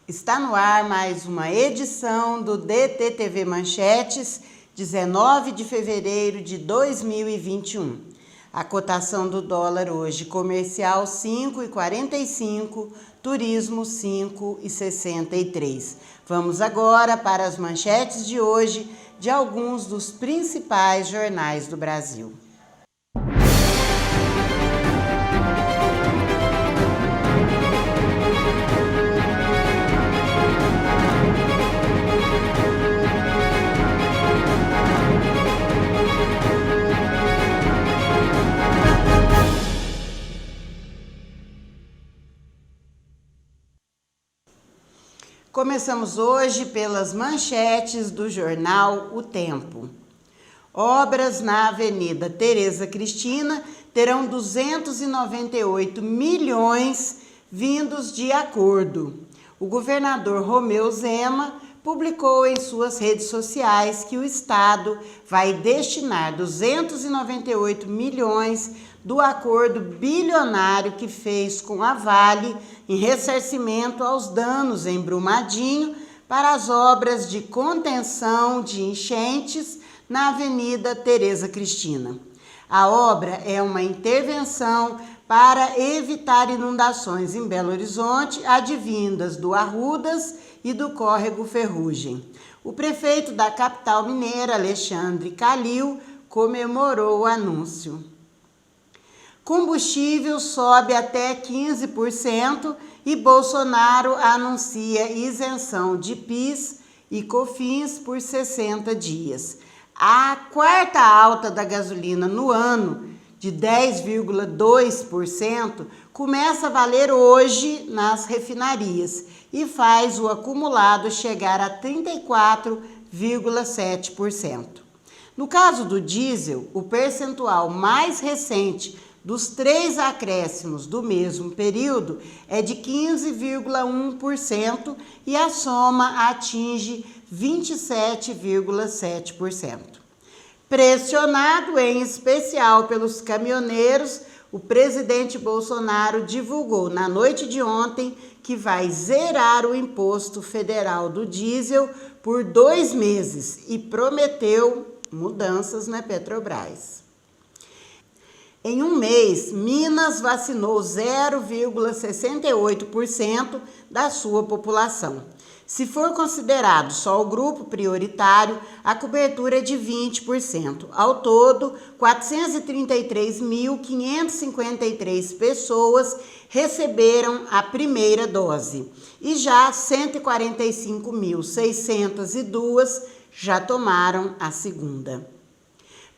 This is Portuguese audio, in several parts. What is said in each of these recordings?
Está no ar mais uma edição do DTTV Manchetes, 19 de fevereiro de 2021. A cotação do dólar hoje, comercial 5,45, turismo 5,63. Vamos agora para as manchetes de hoje de alguns dos principais jornais do Brasil. Começamos hoje pelas manchetes do jornal O Tempo. Obras na Avenida Tereza Cristina terão 298 milhões vindos de acordo. O governador Romeu Zema publicou em suas redes sociais que o Estado vai destinar 298 milhões do acordo bilionário que fez com a Vale em ressarcimento aos danos em Brumadinho para as obras de contenção de enchentes na Avenida Tereza Cristina. A obra é uma intervenção para evitar inundações em Belo Horizonte advindas do Arrudas e do Córrego Ferrugem. O prefeito da capital mineira, Alexandre Calil, comemorou o anúncio. Combustível sobe até 15% e Bolsonaro anuncia isenção de PIS e COFINS por 60 dias. A quarta alta da gasolina no ano, de 10,2%, começa a valer hoje nas refinarias e faz o acumulado chegar a 34,7%. No caso do diesel, o percentual mais recente dos 3 acréscimos do mesmo período é de 15,1% e a soma atinge 27,7%. Pressionado em especial pelos caminhoneiros, o presidente Bolsonaro divulgou na noite de ontem que vai zerar o imposto federal do diesel por 2 meses e prometeu mudanças na Petrobras. Em um mês, Minas vacinou 0,68% da sua população. Se for considerado só o grupo prioritário, a cobertura é de 20%. Ao todo, 433.553 pessoas receberam a primeira dose e já 145.602 já tomaram a segunda.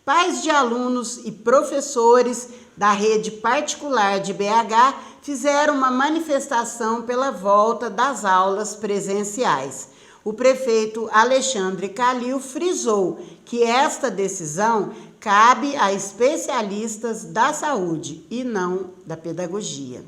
Pais de alunos e professores da rede particular de BH fizeram uma manifestação pela volta das aulas presenciais. O prefeito Alexandre Calil frisou que esta decisão cabe a especialistas da saúde e não da pedagogia.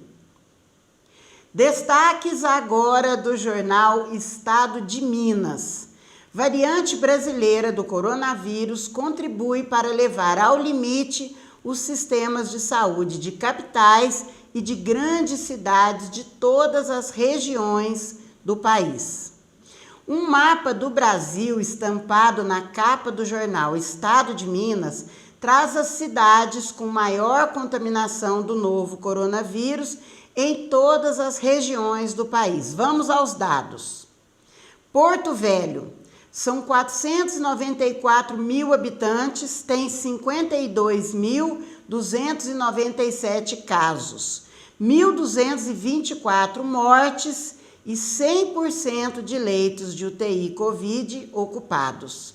Destaques agora do jornal Estado de Minas. Variante brasileira do coronavírus contribui para levar ao limite os sistemas de saúde de capitais e de grandes cidades de todas as regiões do país. Um mapa do Brasil estampado na capa do jornal Estado de Minas traz as cidades com maior contaminação do novo coronavírus em todas as regiões do país. Vamos aos dados. Porto Velho. São 494 mil habitantes, tem 52.297 casos, 1.224 mortes e 100% de leitos de UTI Covid ocupados.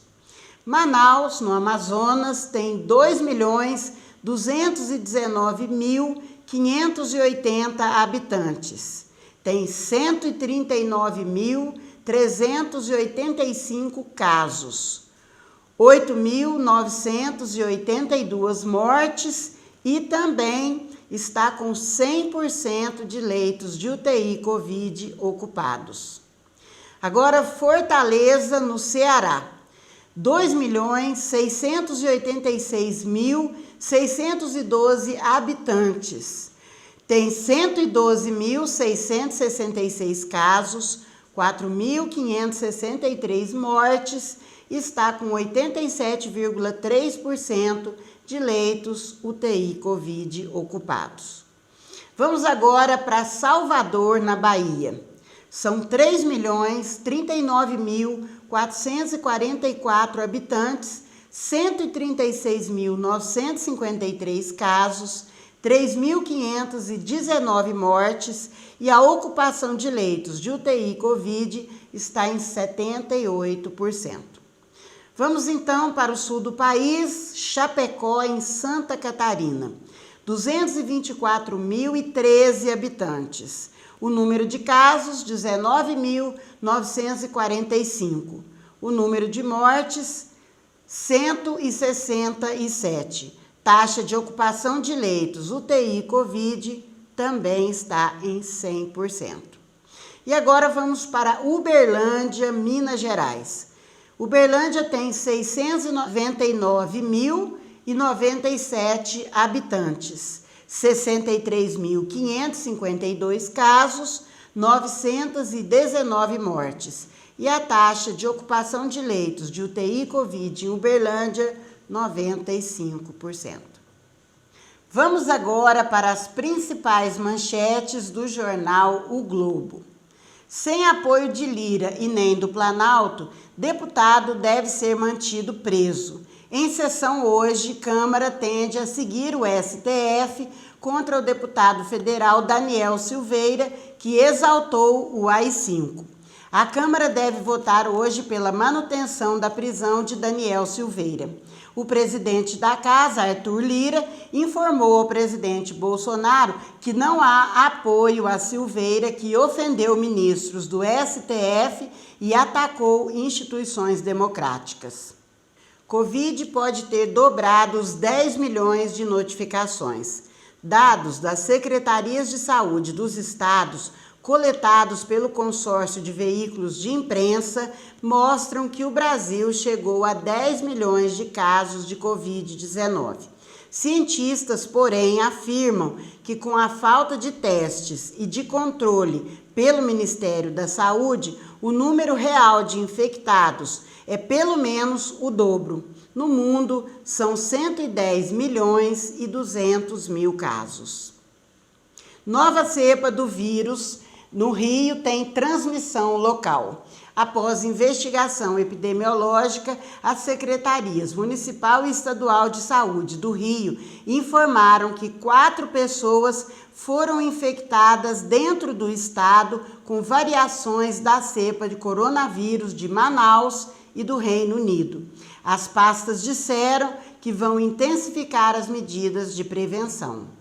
Manaus, no Amazonas, tem 2.219.580 habitantes, tem 139.385 casos, 8.982 mortes e também está com 100% de leitos de UTI Covid ocupados. Agora, Fortaleza, no Ceará, 2.686.612 habitantes, tem 112.666 casos, 4.563 mortes e está com 87,3% de leitos UTI Covid ocupados. Vamos agora para Salvador, na Bahia. São 3.039.444 habitantes, 136.953 casos, 3.519 mortes e a ocupação de leitos de UTI Covid está em 78%. Vamos então para o sul do país, Chapecó, em Santa Catarina. 224.013 habitantes. O número de casos, 19.945. O número de mortes, 167. Taxa de ocupação de leitos UTI Covid também está em 100%. E agora vamos para Uberlândia, Minas Gerais. Uberlândia tem 699.097 habitantes, 63.552 casos, 919 mortes. E a taxa de ocupação de leitos de UTI Covid em Uberlândia, 95%. Vamos agora para as principais manchetes do jornal O Globo. Sem apoio de Lira e nem do Planalto, deputado deve ser mantido preso. Em sessão hoje, Câmara tende a seguir o STF contra o deputado federal Daniel Silveira, que exaltou o AI-5. A Câmara deve votar hoje pela manutenção da prisão de Daniel Silveira. O presidente da Casa, Arthur Lira, informou ao presidente Bolsonaro que não há apoio a Silveira, que ofendeu ministros do STF e atacou instituições democráticas. Covid pode ter dobrado os 10 milhões de notificações. Dados das secretarias de saúde dos estados, coletados pelo consórcio de veículos de imprensa, mostram que o Brasil chegou a 10 milhões de casos de Covid-19. Cientistas, porém, afirmam que com a falta de testes e de controle pelo Ministério da Saúde, o número real de infectados é pelo menos o dobro. No mundo, são 110 milhões e 200 mil casos. Nova cepa do vírus no Rio tem transmissão local. Após investigação epidemiológica, as secretarias Municipal e Estadual de Saúde do Rio informaram que 4 pessoas foram infectadas dentro do estado com variações da cepa de coronavírus de Manaus e do Reino Unido. As pastas disseram que vão intensificar as medidas de prevenção.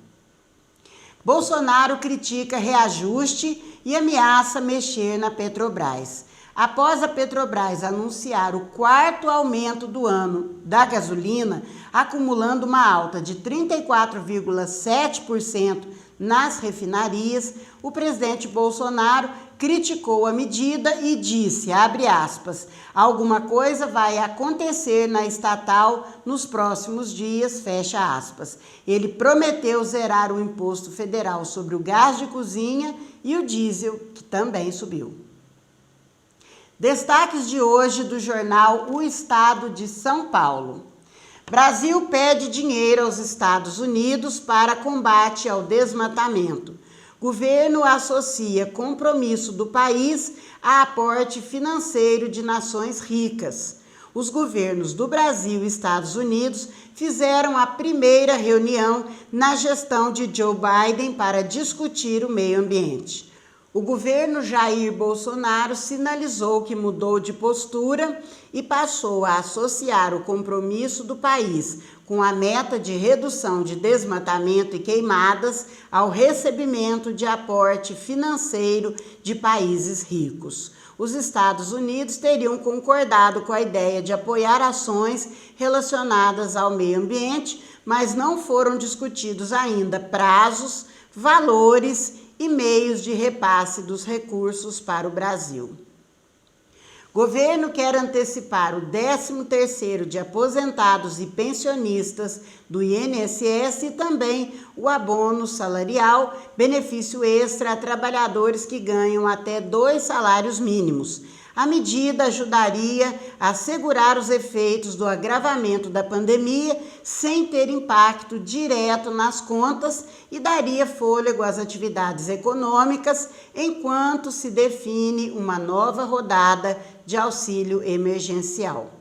Bolsonaro critica reajuste e ameaça mexer na Petrobras. Após a Petrobras anunciar o 4º aumento do ano da gasolina, acumulando uma alta de 34,7% nas refinarias, o presidente Bolsonaro criticou a medida e disse, abre aspas, alguma coisa vai acontecer na estatal nos próximos dias, fecha aspas. Ele prometeu zerar o imposto federal sobre o gás de cozinha e o diesel, que também subiu. Destaques de hoje do jornal O Estado de São Paulo. Brasil pede dinheiro aos Estados Unidos para combate ao desmatamento. Governo associa compromisso do país a aporte financeiro de nações ricas. Os governos do Brasil e Estados Unidos fizeram a primeira reunião na gestão de Joe Biden para discutir o meio ambiente. O governo Jair Bolsonaro sinalizou que mudou de postura e passou a associar o compromisso do país com a meta de redução de desmatamento e queimadas ao recebimento de aporte financeiro de países ricos. Os Estados Unidos teriam concordado com a ideia de apoiar ações relacionadas ao meio ambiente, mas não foram discutidos ainda prazos, valores e meios de repasse dos recursos para o Brasil. Governo quer antecipar o 13º de aposentados e pensionistas do INSS e também o abono salarial, benefício extra a trabalhadores que ganham até 2 salários mínimos. A medida ajudaria a segurar os efeitos do agravamento da pandemia sem ter impacto direto nas contas e daria fôlego às atividades econômicas enquanto se define uma nova rodada de auxílio emergencial.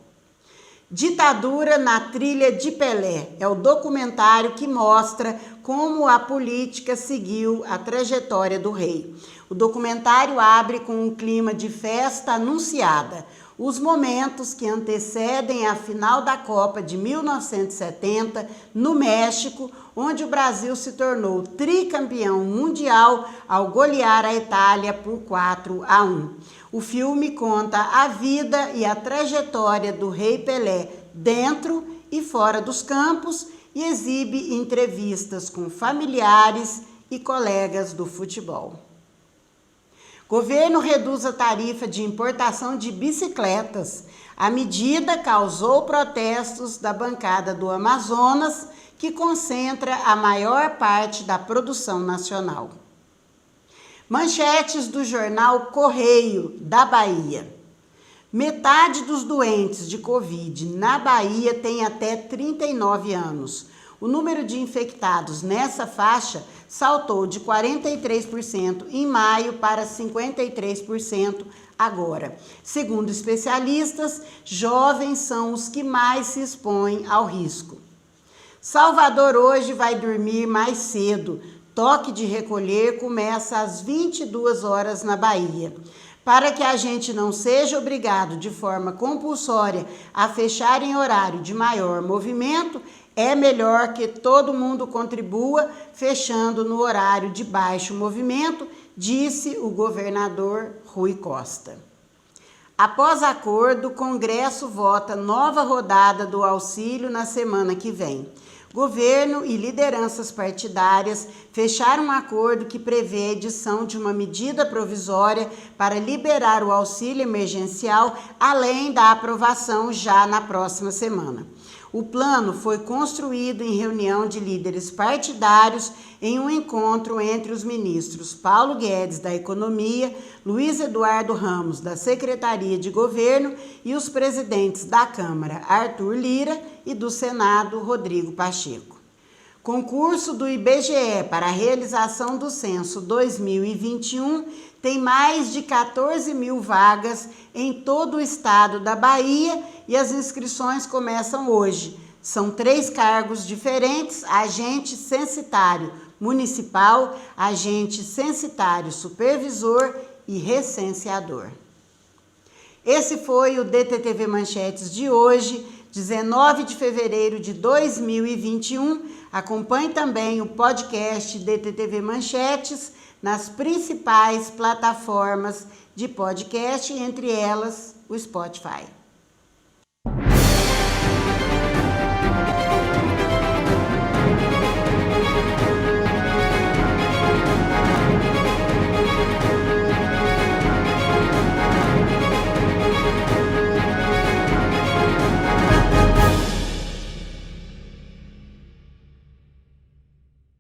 Ditadura na Trilha de Pelé é o documentário que mostra como a política seguiu a trajetória do rei. O documentário abre com um clima de festa anunciada, os momentos que antecedem a final da Copa de 1970 no México, onde o Brasil se tornou tricampeão mundial ao golear a Itália por 4-1. O filme conta a vida e a trajetória do Rei Pelé dentro e fora dos campos e exibe entrevistas com familiares e colegas do futebol. Governo reduz a tarifa de importação de bicicletas. A medida causou protestos da bancada do Amazonas, que concentra a maior parte da produção nacional. Manchetes do jornal Correio da Bahia. Metade dos doentes de Covid na Bahia tem até 39 anos. O número de infectados nessa faixa saltou de 43% em maio para 53% agora. Segundo especialistas, jovens são os que mais se expõem ao risco. Salvador hoje vai dormir mais cedo. Toque de recolher começa às 22 horas na Bahia. Para que a gente não seja obrigado de forma compulsória a fechar em horário de maior movimento, é melhor que todo mundo contribua fechando no horário de baixo movimento, disse o governador Rui Costa. Após acordo, o Congresso vota nova rodada do auxílio na semana que vem. Governo e lideranças partidárias fecharam um acordo que prevê a edição de uma medida provisória para liberar o auxílio emergencial, além da aprovação já na próxima semana. O plano foi construído em reunião de líderes partidários em um encontro entre os ministros Paulo Guedes, da Economia, Luiz Eduardo Ramos, da Secretaria de Governo, e os presidentes da Câmara, Arthur Lira, e do Senado, Rodrigo Pacheco. Concurso do IBGE para a realização do Censo 2021 tem mais de 14 mil vagas em todo o estado da Bahia e as inscrições começam hoje. São 3 cargos diferentes: agente censitário municipal, agente censitário supervisor e recenseador. Esse foi o DTTV Manchetes de hoje, 19 de fevereiro de 2021. Acompanhe também o podcast DTTV Manchetes nas principais plataformas de podcast, entre elas o Spotify.